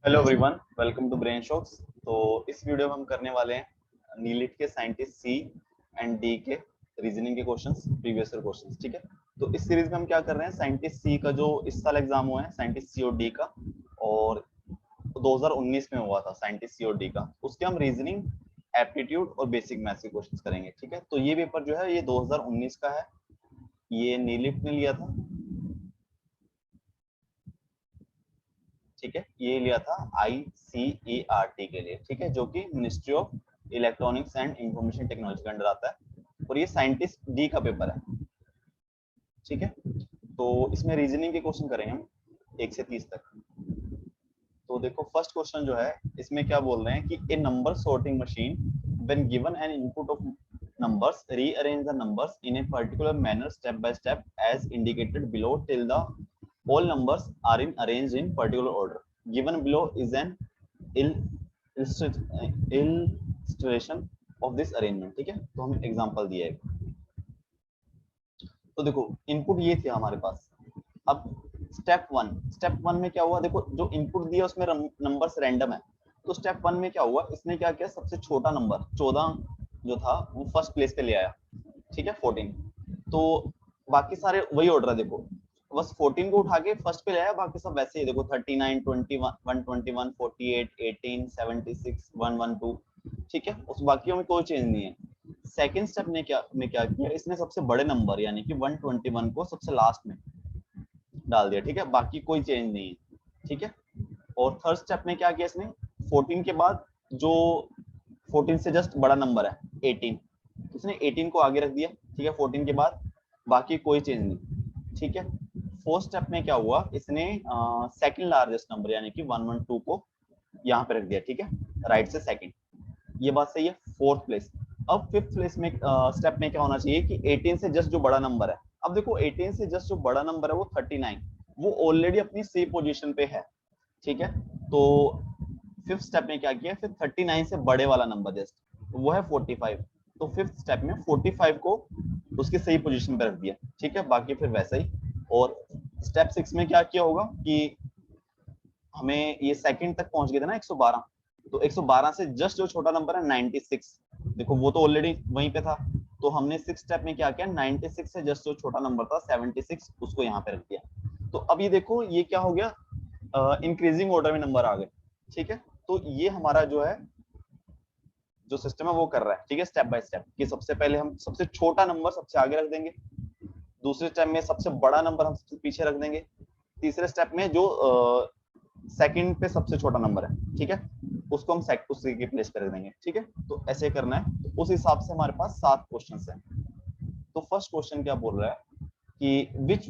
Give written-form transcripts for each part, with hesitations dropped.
Hello everyone, welcome to Brain Shocks. तो इस video में हम करने वाले हैं नीलिट के साइंटिस्ट सी एंड डी के रीजनिंग के क्वेश्चंस, प्रीवियस ईयर क्वेश्चंस। ठीक है, तो इस सीरीज में हम क्या कर रहे हैं, साइंटिस्ट सी का जो इस साल एग्जाम हुआ है साइंटिस्ट सी और डी का, और 2019 में हुआ था साइंटिस्ट सी और डी का, उसके हम रीजनिंग, एप्टीट्यूड और बेसिक मैथ्स के क्वेश्चंस करेंगे। ठीक है, तो ये पेपर जो है ये 2019 का है, ये नीलिट ने लिया था। ठीक है, ये लिया था ICERT के लिए, ठीक है, जो कि ministry of electronics and information technology के अंडर आता है, और ये साइंटिस्ट डी का पेपर है। ठीक है, तो इसमें रीजनिंग के क्वेश्चन करेंगे हम 1 से 30 तक। तो देखो फर्स्ट क्वेश्चन जो है, इसमें क्या बोल रहे हैं कि a number sorting machine when given an input of numbers rearrange the numbers in a particular manner step by step as indicated below till the all numbers are in arranged in particular order. Given below is an illustration of this arrangement. ठीक है, तो हमें example दिया है। तो देखो input ये थे हमारे पास। अब स्टेप वन में क्या हुआ, देखो जो इनपुट दिया उसमें नंबर्स रैंडम है। तो स्टेप वन में क्या हुआ, इसने क्या किया, सबसे छोटा नंबर 14 जो था वो फर्स्ट प्लेस पे ले आया। ठीक है, 14। तो बाकी सारे वही ऑर्डर है, देखो बस 14 को उठा के फर्स्ट पे ले आया, बाकी सब वैसे ही देखो 39, 21, 121, 48, 18, 76, 112। ठीक है, उस बाकियों में कोई चेंज नहीं है। सेकंड स्टेप ने क्या किया, इसने सबसे बड़े नंबर यानी कि 121 को सबसे लास्ट में डाल दिया। ठीक है, बाकी कोई चेंज नहीं है। ठीक है, और थर्ड स्टेप में क्या किया इसने, 14 के बाद जो 14 से जस्ट बड़ा नंबर है 18, इसने 18 को आगे रख दिया। ठीक है, 14 के बाद बाकी कोई चेंज नहीं। ठीक है, फोर्थ स्टेप में क्या हुआ, इसने सेकंड लार्जेस्ट नंबर यानी कि 112 को यहाँ पे रख दिया। ठीक है, राइट से सेकंड, ये बात सही है, फोर्थ प्लेस। अब फिफ्थ प्लेस में स्टेप में क्या होना चाहिए कि 18 से जस्ट जो बड़ा नंबर है, अब देखो 18 से जस्ट जो बड़ा नंबर है वो 39, वो ऑलरेडी अपनी सी पोजीशन पे है। ठीक है, तो फिफ्थ स्टेप में क्या किया, फिर 39 से बड़े वाला नंबर जस्ट वो है 45, तो फिफ्थ स्टेप में 45 को उसकी सही पोजीशन पे रख दिया। ठीक है, बाकी फिर वैसा ही। और स्टेप 6 में क्या किया होगा कि हमें ये सेकंड तक पहुंच गए थे ना 112, तो 112 से जस्ट जो छोटा नंबर है 96, देखो वो तो ऑलरेडी वहीं पे था, तो हमने सिक्स स्टेप में क्या किया, 96 से जस्ट जो छोटा नंबर था 76 उसको यहाँ पे रख दिया। तो अब ये देखो ये क्या हो गया, इंक्रीजिंग ऑर्डर में नंबर आ गए। ठीक है, तो ये हमारा जो है जो सिस्टम है वो कर रहा है। ठीक है, स्टेप बाय स्टेप कि सबसे पहले हम सबसे छोटा नंबर सबसे आगे रख देंगे, दूसरे स्टेप में सबसे बड़ा नंबर हम सबसे पीछे रख देंगे, तीसरे स्टेप में जो सेकंड पे सबसे छोटा नंबर है, ठीक है, उसको हम उसी के प्लेस पे रख देंगे। ठीक है, तो ऐसे करना है। तो उस हिसाब से हमारे पास 7 क्वेश्चन है। तो फर्स्ट क्वेश्चन क्या बोल रहा है कि which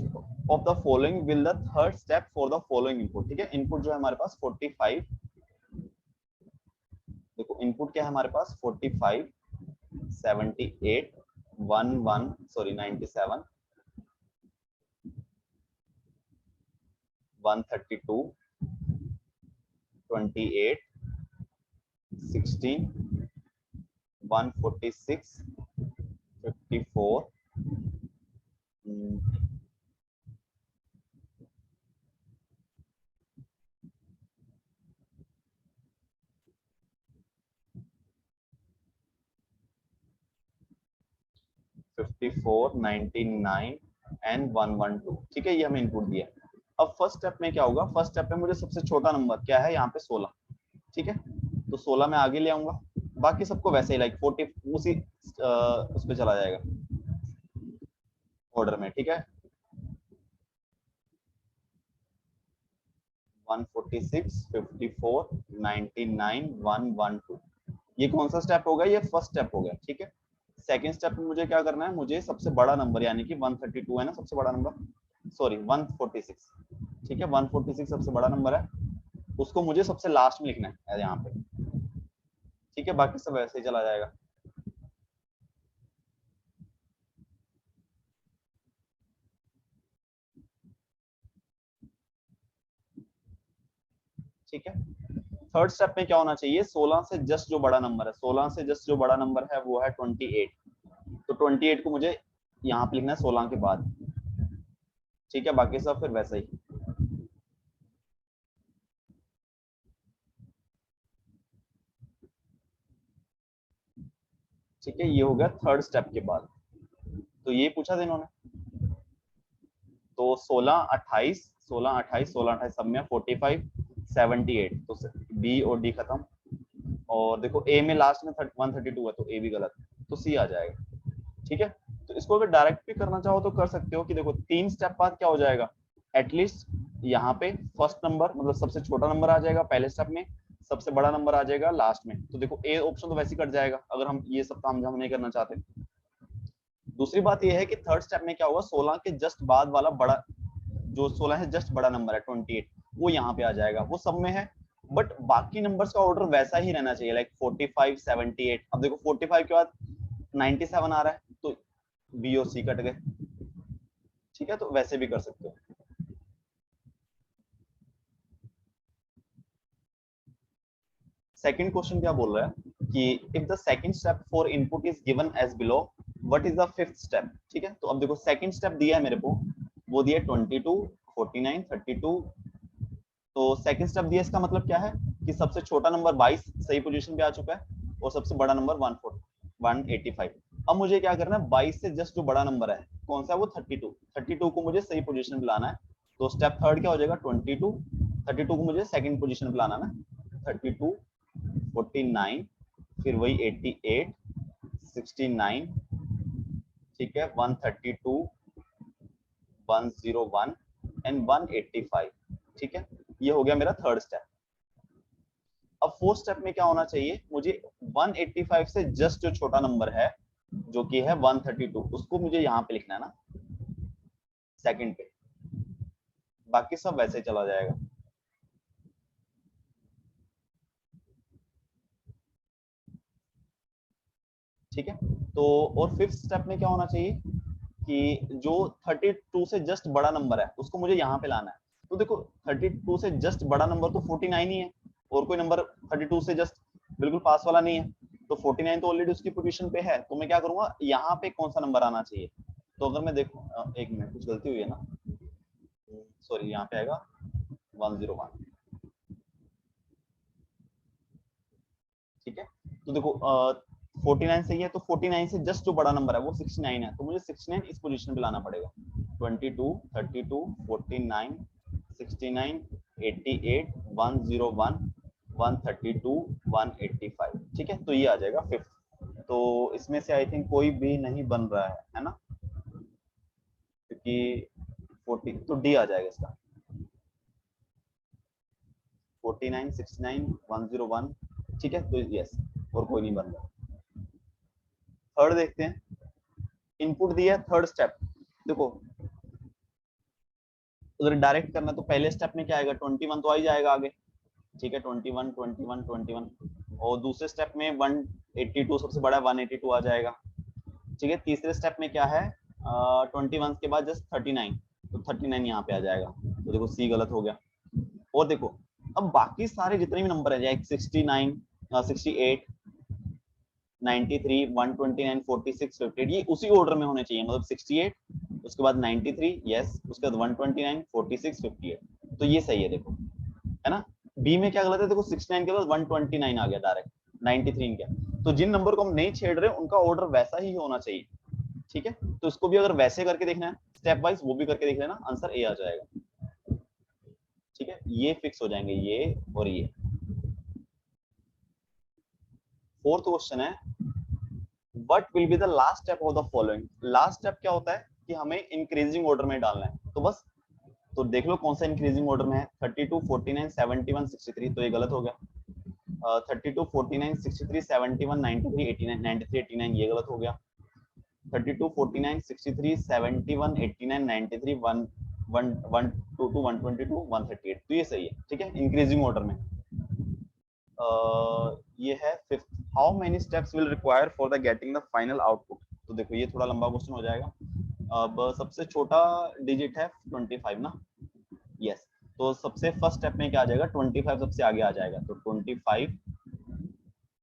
of the following will the third step for the following input. ठीक है, इनपुट जो है हमारे पास 45, देखो इनपुट क्या है हमारे पास 45, 78, 97, 132, 28, 16, 146, 54, 54, 99 एंड 112। ठीक है, ये हमें इनपुट दिया। अब फर्स्ट स्टेप में क्या होगा, फर्स्ट स्टेप में मुझे सबसे छोटा नंबर क्या है यहाँ पे 16। ठीक है, तो 16 में आगे ले आऊंगा, बाकी सबको वैसे ही लाइक 40 उसी उस पे चला जाएगा ऑर्डर में। ठीक है, 146, 54, 99, 112, ये कौन सा स्टेप होगा, ये फर्स्ट स्टेप हो गया। ठीक है, सेकंड स्टेप में मुझे क्या करना है, मुझे सबसे बड़ा नंबर यानी कि 132 है ना सबसे बड़ा नंबर, सॉरी 146। ठीक है, 146 सबसे बड़ा नंबर है, उसको मुझे सबसे लास्ट में लिखना है यहाँ पे। ठीक है, बाकी सब वैसे ही चला जाएगा। ठीक है, थर्ड स्टेप में क्या होना चाहिए, 16 से जस्ट जो बड़ा नंबर है, 16 से जस्ट जो बड़ा नंबर है वो है 28, तो 28 को मुझे यहाँ पे लिखना है 16 के बाद। ठीक है, बाकी सब फिर वैसे ही। ठीक है, ये हो गया थर्ड स्टेप के बाद। तो ये पूछा था इन्होंने, तो 16 28 16 28 16 28 सब में 45 78, तो बी और डी खत्म। और देखो ए में लास्ट में 132 है, तो ए भी गलत, तो सी आ जाएगा। ठीक है, तो इसको अगर डायरेक्ट भी करना चाहो तो कर सकते हो कि देखो 3 स्टेप बाद क्या हो जाएगा, एटलीस्ट यहाँ पे फर्स्ट नंबर मतलब सबसे छोटा नंबर आ जाएगा पहले स्टेप में, सबसे बड़ा नंबर आ जाएगा लास्ट में। तो देखो ए ऑप्शन तो वैसे ही कट जाएगा अगर हम ये सब काम हम नहीं करना चाहते। दूसरी बात यह है कि थर्ड स्टेप में क्या होगा, 16 के जस्ट बाद वाला बड़ा, जो 16 है जस्ट बड़ा नंबर है 28, वो यहाँ पे आ जाएगा, वो सब में है। बट बाकी नंबर्स का ऑर्डर वैसा ही रहना चाहिए, लाइक 45 78। अब देखो 45 के बाद 97 आ रहा है, तो बी और सी कट गए। ठीक है, तो वैसे भी कर सकते हो। सेकंड क्वेश्चन क्या बोल रहा है कि if the second step for input is given as below, what is the fifth step. ठीक है, तो अब देखो सेकंड स्टेप दिया है मेरे को, वो दिया 22 49 32। तो सेकंड स्टेप दिया, इसका मतलब क्या है कि सबसे छोटा नंबर 22 सही पोजीशन पे आ चुका है और सबसे बड़ा नंबर 185। अब मुझे क्या करना है, 22 से जस्ट जो बड़ा नंबर है कौन सा है, वो 32 को मुझे सही पोजीशन पे लाना है। तो स्टेप थर्ड क्या हो जाएगा, 22 को मुझे सेकंड पोजीशन पे लाना है ना। 32 49 फिर वही 88 69, ठीक है, 132 101 एंड 185। ठीक है, ये हो गया मेरा थर्ड स्टेप। अब फोर्थ स्टेप में क्या होना चाहिए, मुझे 185 से जस्ट जो छोटा नंबर है जो कि है 132, उसको मुझे यहाँ पे लिखना है ना सेकंड पे, बाकी सब वैसे चला जाएगा। ठीक है, तो और फिफ्थ स्टेप में क्या होना चाहिए कि जो 32 से जस्ट बड़ा नंबर है उसको मुझे यहाँ पे लाना है। तो देखो 32 से जस्ट बड़ा नंबर तो 49 ही है, और कोई नंबर 32 से जस्ट बिल्कुल पास वाला नहीं है। तो 49 तो ऑलरेडी उसकी पोजीशन पे है, तो मैं क्या करूंगा, यहाँ पे कौन सा नंबर आना चाहिए। तो अगर मैं देखूं, एक मिनट कुछ गलती हुई है ना, सॉरी, यहाँ पे आएगा 101। ठीक है, तो देखो 49 सही है, तो 49 से जस्ट जो बड़ा नंबर है वो 69 है, तो मुझे 69 इस पोजीशन पे लाना पड़ेगा। 22 32 49 69 88 101 132 185। ठीक है, तो ये आ जाएगा फिफ्थ। तो इसमें से आई थिंक कोई भी नहीं बन रहा है ना, क्योंकि 40 तो डी आ जाएगा इसका, 49 69 101। ठीक है, तो यस, और कोई नहीं बन रहा। थर्ड देखते हैं, इनपुट दिया थर्ड स्टेप। देखो अगर डायरेक्ट करना तो पहले स्टेप में क्या आएगा, 21 तो आ ही जाएगा आगे। ठीक है, 21 21 21। और दूसरे स्टेप में 182 सबसे बड़ा 182 आ जाएगा। ठीक है, तीसरे स्टेप में क्या है, 21 के बाद जस्ट 39, तो 39 यहाँ पे आ जाएगा। तो देखो सी गलत हो गया। और देखो अब बाकी सारे जितने भी नंबर है, 69 68 93 129 46 58, ये उसी ऑर्डर में होने चाहिए, मतलब 68 उसके बाद 93 यस, उसके बाद 129 46 58, तो ये सही है देखो, है ना। बी में क्या गलत है, देखो 69 के बाद 129 आ गया डायरेक्ट, 93 क्या। तो जिन नंबर को हम नहीं छेड़ रहे उनका ऑर्डर वैसा ही होना चाहिए। ठीक है, तो इसको भी अगर वैसे करके देखना है स्टेप वाइज, वो भी करके देख लेना, आंसर ए आ जाएगा। ठीक है, ये फिक्स हो जाएंगे ये और ये। फोर्थ क्वेश्चन है, what will be the last step of the following. Last step क्या होता है कि हमें इंक्रीजिंग ऑर्डर में डालना है, तो बस तो देख लो कौन सा इंक्रीजिंग ऑर्डर में है, 32 49 71 63, तो ये गलत हो गया। 32 49 63 71 93 89 93 89, ये गलत हो गया। 32 49 63 71 89 93 1 1 122 122 138, तो ये सही है। ठीक है, इंक्रीजिंग ऑर्डर में। ये है fifth, how many steps will require for the getting the final output. तो देखो ये थोड़ा लंबा क्वेश्चन हो जाएगा। अब सबसे छोटा डिजिट है 25 ना, यस, तो सबसे फर्स्ट स्टेप में क्या आ जाएगा, 25 सबसे आगे आ जाएगा, तो 25,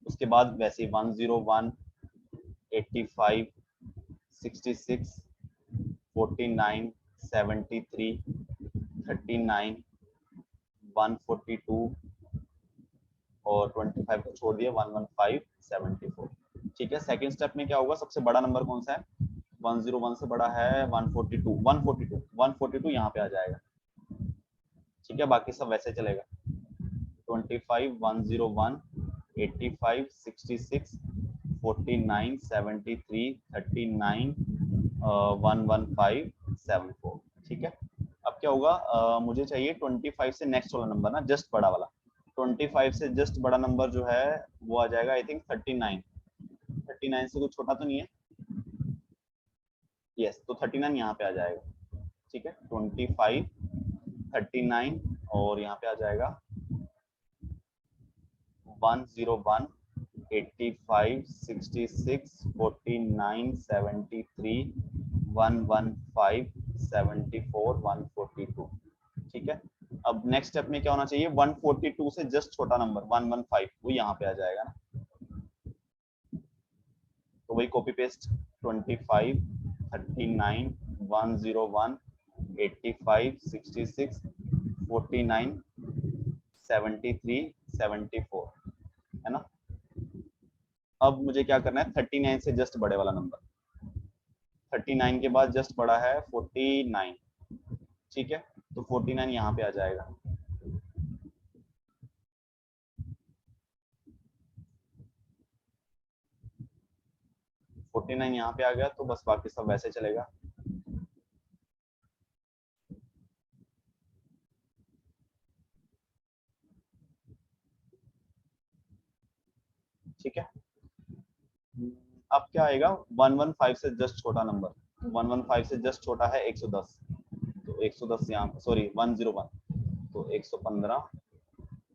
उसके बाद वैसे 101 85 66 49 73 39 142 और 25 को छोड़ दिया 115 74। ठीक है। सेकंड स्टेप में क्या होगा, सबसे बड़ा नंबर कौन सा है, 101 से बड़ा है 142 यहाँ पे आ जाएगा। ठीक है, बाकी सब वैसे चलेगा। 25 101 85 66 49 73 39 115 74। ठीक है, अब क्या होगा, मुझे चाहिए 25 से नेक्स्ट वाला नंबर ना, जस्ट बड़ा वाला। 25 से जस्ट बड़ा नंबर जो है वो आ जाएगा आई थिंक 39। 39 से कुछ छोटा तो नहीं है, यस, तो 39 यहाँ पे आ जाएगा। ठीक है, 25 39 और यहाँ पे आ जाएगा 101 85 66 49 73 115 74 142। ठीक है, अब नेक्स्ट स्टेप में क्या होना चाहिए, 142 से जस्ट छोटा नंबर 115 वो यहाँ पे आ जाएगा ना, तो वही कॉपी पेस्ट 25 39 101 85 66 49 73 74 है ना। अब मुझे क्या करना है, 39 से जस्ट बड़े वाला नंबर, 39 के बाद जस्ट बड़ा है 49। ठीक है, तो 49 यहाँ पे आ जाएगा। फोर्टी नाइन यहाँ पे आ गया, तो बस बाकी सब वैसे चलेगा। ठीक है, अब क्या आएगा, 115 से जस्ट छोटा नंबर, 115 से जस्ट छोटा है 110, तो 110 यहाँ, सॉरी 101, तो 115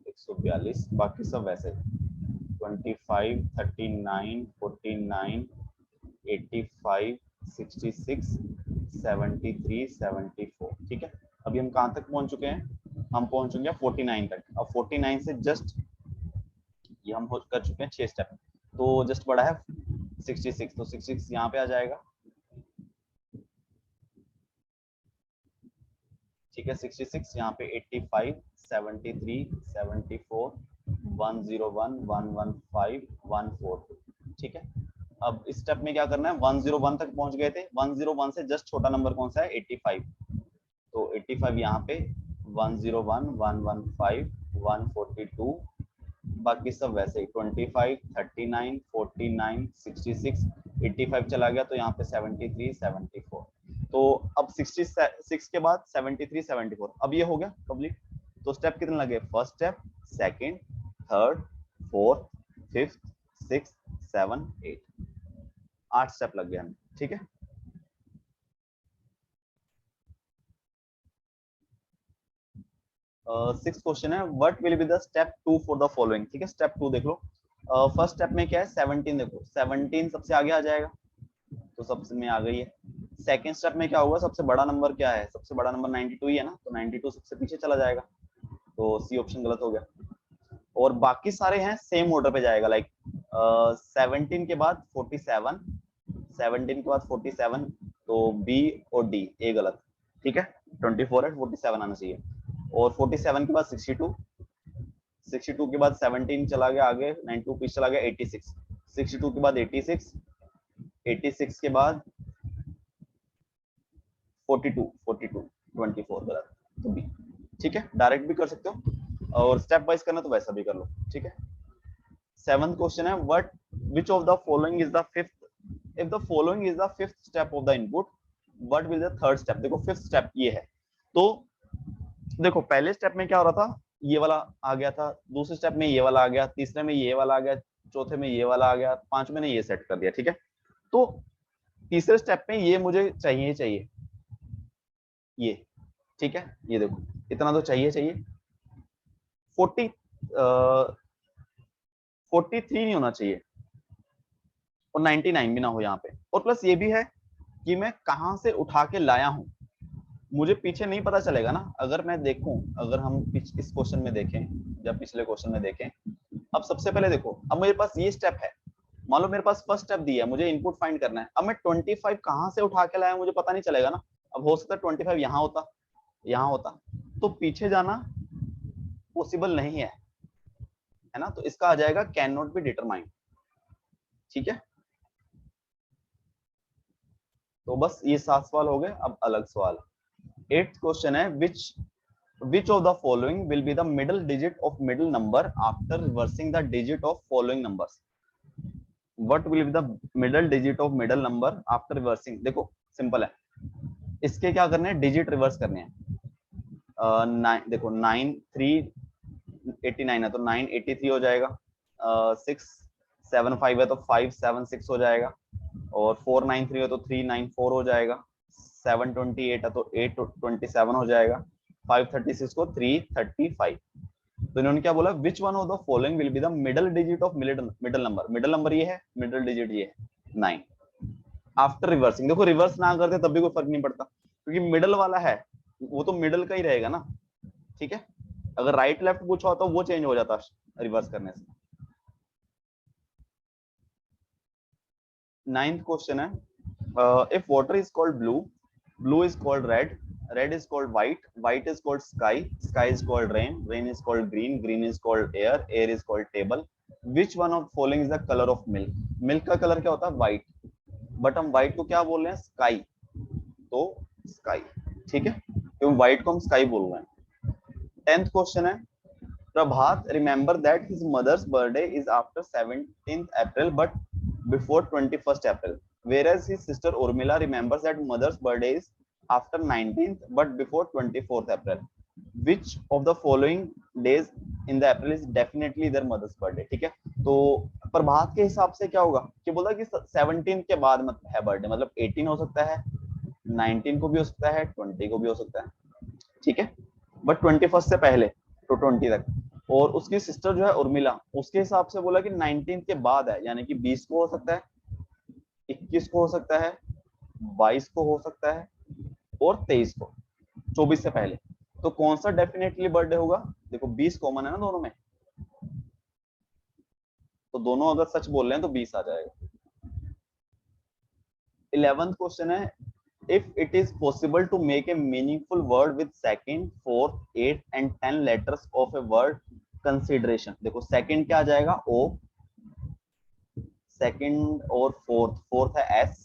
142, बाकी सब वैसे 25 39 49 85 66 73 74। ठीक है, अभी हम कहाँ तक पहुंच चुके हैं, हम पहुंच चुके हैं 49 तक। अब 49 से जस्ट ये हम कर चुके हैं 6 स्टेप, तो जस्ट बड़ा है 66, तो 66 यहाँ पे आ जाएगा। ठीक है, 66 यहाँ पे 85 73 74 101 115 142। ठीक है, अब इस स्टेप में क्या करना है, 101 तक पहुंच गए थे, 101 से जस्ट छोटा नंबर कौन सा है, 85, तो 85 यहाँ पे 101 115 142, बाकी सब वैसे ही 25 39 49 66 85 चला गया, तो यहाँ पे 73 74। तो अब 66 के बाद 73 74, अब ये हो गया कंप्लीट। तो स्टेप कितने लगे, first step, second, third, fourth, fifth, six, 7 8, 8 step लग गए हमें। ठीक है, सिक्स क्वेश्चन है, what will be the step 2 for the following. ठीक है, स्टेप 2 देख लो। फर्स्ट स्टेप में क्या है, 17, देखो 17 सबसे आगे आ जाएगा, तो सबसे में आ गई है। सेकंड स्टेप में क्या होगा, सबसे बड़ा नंबर क्या है, सबसे बड़ा नंबर 92 ही है ना, तो 92 सबसे पीछे चला जाएगा, तो सी ऑप्शन गलत हो गया। और बाकी सारे हैं सेम ऑर्डर पे जाएगा, लाइक 17 के बाद 47, 17 के बाद 47, तो बी और डी ए गलत। ठीक है, 24 है, 47 आना चाहिए। और 47 के बाद 62, 62 के बाद 17 चला गया आगे, 92 पीछे चला गया 86, 62 के बाद 86, 86 के बाद 42, 42 24 गलत, तो बी। ठीक है, डायरेक्ट भी कर सकते हो और स्टेप वाइज करना तो वैसा भी कर लो। ठीक है, सेवंथ क्वेश्चन है, what which of the following is the fifth, if the following is the fifth step of the input, what will the third step. देखो फिफ्थ स्टेप ये है, तो देखो पहले स्टेप में क्या हो रहा था, ये वाला आ गया था, दूसरे स्टेप में ये वाला आ गया, तीसरे में ये वाला आ गया, चौथे में ये वाला आ गया, पांचवें ने ये सेट कर दिया। ठीक है, तो तीसरे स्टेप में ये मुझे चाहिए चाहिए ये। ठीक है, ये देखो इतना तो चाहिए चाहिए, 40 43 नहीं होना चाहिए और 99 भी ना हो यहाँ पे, और प्लस ये भी है कि मैं कहां से उठा के लाया हूं, मुझे पीछे नहीं पता चलेगा ना। अगर मैं देखूं, अगर हम इस क्वेश्चन में देखें या पिछले क्वेश्चन में देखें, अब सबसे पहले देखो, अब मेरे पास ये स्टेप है, मान लो मेरे पास फर्स्ट स्टेप दिया है, मुझे इनपुट फाइंड करना है, अब मैं 25 कहां से उठा के लाया मुझे पता नहीं चलेगा ना। अब हो सकता है 25 यहाँ होता, यहाँ होता, तो पीछे जाना पॉसिबल नहीं है, है ना, तो इसका आ जाएगा कैन नॉट बी डिटरमाइंड। ठीक है, तो बस ये 7 सवाल हो गए। अब अलग सवाल 8th क्वेश्चन है, which of the following will be the middle digit of middle number after reversing the digit of following numbers? What will be the middle digit of middle number after reversing? देखो simple है, इसके क्या करने हैं, digit reverse करने हैं। देखो 9 3 89 है तो 983 हो जाएगा, 6 7 5 है तो 5 7 6 हो जाएगा, और 493 है तो 394 हो जाएगा, 728 है तो 827 हो जाएगा, 536 को 335। तो इन्होंने क्या बोला, which one of the following will be the middle digit of middle number. Middle number ये है, मिडल डिजिट ये है 9 आफ्टर रिवर्सिंग। देखो रिवर्स ना करते तब भी कोई फर्क नहीं पड़ता, क्योंकि मिडल वाला है वो तो मिडल का ही रहेगा ना, ठीक है। अगर राइट लेफ्ट पूछा होता तो वो चेंज हो जाता रिवर्स करने से। 9th क्वेश्चन है, if water is called blue, blue is called red, red is called white, white is called sky, sky is called rain, rain is called green, green is called air, air is called table, which one of following is the color of milk? Milk का colour क्या होता है, white, but हम white को क्या बोल रहे हैं, स्काई, तो स्काई, ठीक है, क्योंकि व्हाइट को हम स्काई बोल रहे हैं। 10th क्वेश्चन है, Prabhat remember that his mother's birthday is after 17th April but before 21st April, whereas his sister Urmila remembers that mother's birthday is after 19th but before 24th April. Which of the following days in the April is definitely their mother's birthday? ठीक है, तो प्रभात के हिसाब से क्या होगा कि बोला कि 17 के बाद मत है बर्थडे, मतलब 18 हो सकता है, 19 को भी हो सकता है, 20 को भी हो सकता है, ठीक है, बट 21st से पहले तो 20 तक। और उसकी सिस्टर जो है उर्मिला, उसके हिसाब से बोला कि 19 के बाद है, यानी कि 20 को हो सकता है, 21 को हो सकता है, 22 को हो सकता है, और 23 को, 24 से पहले। तो कौन सा डेफिनेटली बर्थडे होगा, देखो 20 कॉमन है ना दोनों में, तो दोनों अगर सच बोल रहे हैं तो 20 आ जाएगा। 11th क्वेश्चन है, if it is possible to make a meaningful word with second, fourth, 8 and 10 letters of a word consideration, देखो second क्या आ जाएगा, O, second और fourth है S,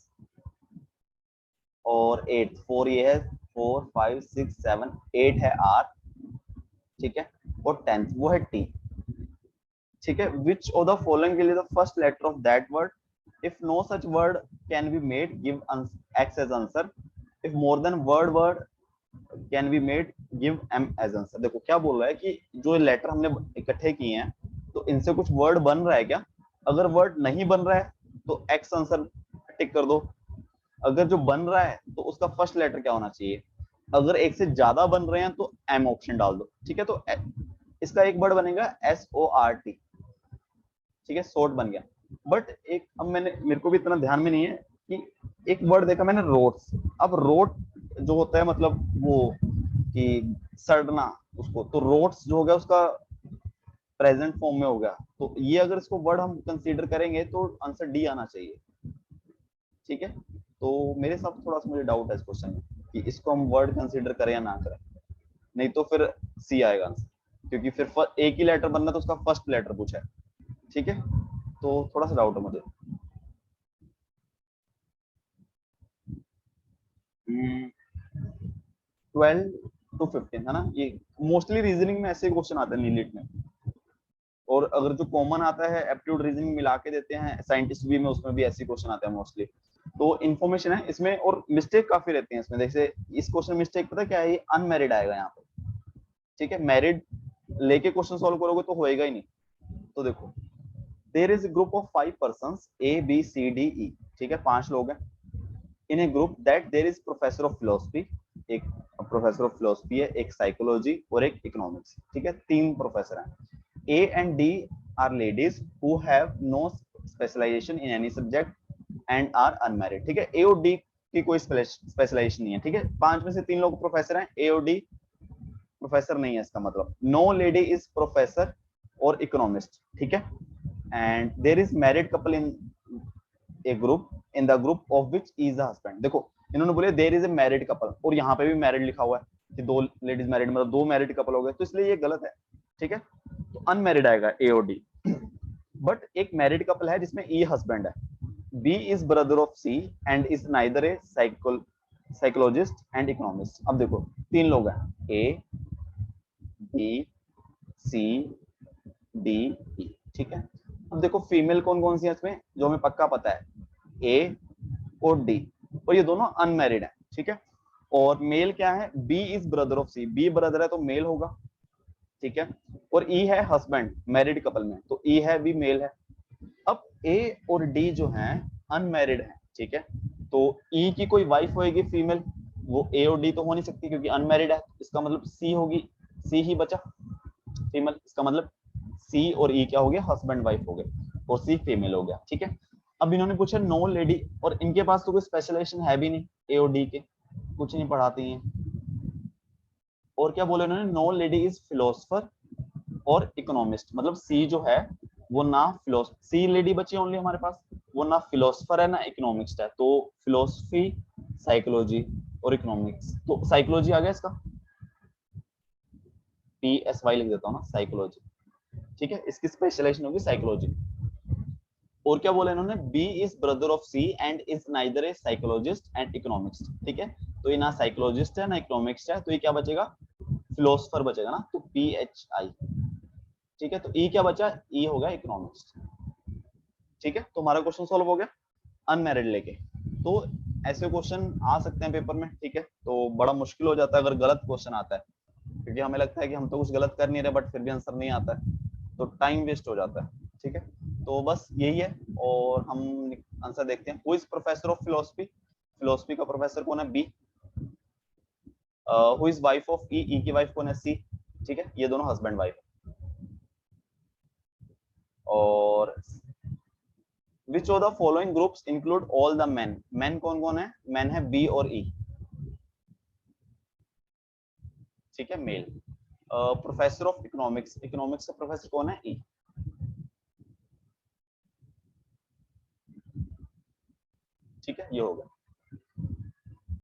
और 8 4 ये है 4 5 6 7 8 है R, ठीक है, और 10th वो है T, ठीक है। which of the following will be the first letter of that word? if no such word can be made, give X as answer. if more than word can be made, give M as answer। देखो क्या बोल रहा है कि जो letter हमने इकट्ठे किए हैं तो इनसे कुछ वर्ड बन रहा है क्या, अगर वर्ड नहीं बन रहा है तो X आंसर टिक कर दो, अगर जो बन रहा है तो उसका फर्स्ट लेटर क्या होना चाहिए, अगर एक से ज्यादा बन रहे हैं तो M ऑप्शन डाल दो, ठीक है। तो इसका एक वर्ड बनेगा SORT, ठीक है, शॉर्ट बन गया। बट एक, अब मेरे को भी इतना ध्यान में नहीं है कि एक वर्ड देखा मैंने, रोट्स। अब रोट जो होता है मतलब वो कि सड़ना उसको, तो रोट्स जो हो गया उसका प्रेजेंट फॉर्म में हो गया, तो ये अगर इसको वर्ड हम कंसीडर करेंगे तो आंसर डी आना चाहिए, ठीक है। तो मेरे हिसाब से थोड़ा सा मुझे डाउट है इस क्वेश्चन में कि इसको हम वर्ड कंसीडर करें या ना करें, नहीं तो फिर सी आएगा आंसर, क्योंकि फिर एक ही लेटर बनना तो उसका फर्स्ट लेटर पूछा है, ठीक है, तो थोड़ा सा डाउट है मुझे। 12 to 15 है ना, ये मोस्टली रीजनिंग में ऐसे क्वेश्चन आते हैं नीलिट में, और अगर जो कॉमन आता है एप्टीट्यूड रीजनिंग मिला के देते हैं साइंटिस्ट भी में, उसमें भी ऐसे क्वेश्चन आते हैं मोस्टली। तो इन्फॉर्मेशन है इसमें, और मिस्टेक काफी रहती है इसमें। जैसे इस क्वेश्चन मिस्टेक पता क्या है, ये अनमैरिड आएगा यहाँ पे, ठीक है, मैरिड लेके क्वेश्चन सॉल्व करोगे तो होएगा ही नहीं। तो देखो there is group of 5 persons A B C D E, ठीक है, 5 लोग हैं in a group that there is professor of philosophy, एक प्रोफेसर ऑफ फिलोसफी है, एक साइकोलॉजी और एक इकोनॉमिक्स, ठीक है, 3 प्रोफेसर हैं। A and D are ladies who have no specialization in any subject and are unmarried, ठीक है। A और D की कोई स्पेशलाइजेशन नहीं है, ठीक है, 5 में से 3 लोग प्रोफेसर हैं, A और D प्रोफेसर नहीं है, इसका मतलब नो लेडी इज प्रोफेसर और इकोनॉमिस्ट, ठीक है। And there is married couple in a group in the group of which is the husband. देखो इन्होंने बोले there is a married couple, और यहाँ पे भी मैरिड लिखा हुआ है कि 2 लेडीज मैरिड, मतलब 2 मैरिड कपल हो गए, तो इसलिए ये गलत है, ठीक है। तो अनमैरिड आएगा A और D। बट एक मैरिड कपल है जिसमें E हस्बैंड है, B is brother of C and is neither a psychologist and economist. अब देखो तीन लोग हैं, A B C D E, ठीक है। अब देखो फीमेल कौन कौन सी है इसमें, जो हमें पक्का पता है, ए और डी, और ये दोनों अनमैरिड है, ठीक है। और मेल क्या है, B is brother of C, B brother है तो मेल होगा, ठीक है। और ई है हस्बैंड मैरिड कपल में, तो ई है भी मेल है। अब ए और डी जो हैं अनमैरिड है, ठीक है। तो ई की कोई वाइफ होगी फीमेल, वो ए और डी तो हो नहीं सकती क्योंकि अनमैरिड है, इसका मतलब सी होगी, सी ही बचा फीमेल, इसका मतलब सी और ई क्या हो गया, हस्बैंड वाइफ हो गए, और सी फीमेल हो गया, ठीक है। अब इन्होंने पूछा नो लेडी, और इनके पास तो कोई स्पेशलाइजेशन है भी नहीं, ए और डी के कुछ नहीं पढ़ाती हैं। और क्या बोले उन्होंने, नो लेडी इज फिलोसफर और इकोनॉमिस्ट, मतलब सी जो है वो ना फिलोसफर, सी लेडी बची ओनली हमारे पास, वो ना फिलोसफर है ना इकोनॉमिस्ट है, तो फिलोसफी साइकोलॉजी और इकोनॉमिक्स, तो साइकोलॉजी आ गया इसका, PSY लिख देता हूँ ना, साइकोलॉजी, ठीक है। इसकी स्पेशलाइजेशन होगी साइकोलॉजी। और क्या बोला इन्होंने, B is brother of C and is neither a psychologist and economics, ठीक है। तो ये ना साइकोलॉजिस्ट है ना इकोनॉमिक्स है, तो ये क्या बचेगा, फिलोसफर बचेगा ना, तो PHI, ठीक है। तो ई क्या बचा, ई हो गया इकोनॉमिक्स, ठीक है। तो हमारा क्वेश्चन सॉल्व हो गया अनमैरिड लेके। तो ऐसे क्वेश्चन आ सकते हैं पेपर में, ठीक है। तो बड़ा मुश्किल हो जाता है अगर गलत क्वेश्चन आता है, क्योंकि हमें लगता है कि हम तो कुछ गलत कर नहीं रहे, बट फिर भी आंसर नहीं आता है, तो टाइम वेस्ट हो जाता है, ठीक है। तो बस यही है, और हम आंसर देखते हैं। Who is professor of philosophy, philosophy का प्रोफेसर कौन है, B. Who is wife of E, E की वाइफ कौन है, सी, ठीक है। ये दोनों हस्बैंड वाइफ। और which of the following groups include all the main, main कौन कौन है, मेन है बी और ई, ठीक है, male. Professor of economics, economics का प्रोफेसर कौन है, ई, ठीक है, ये होगा।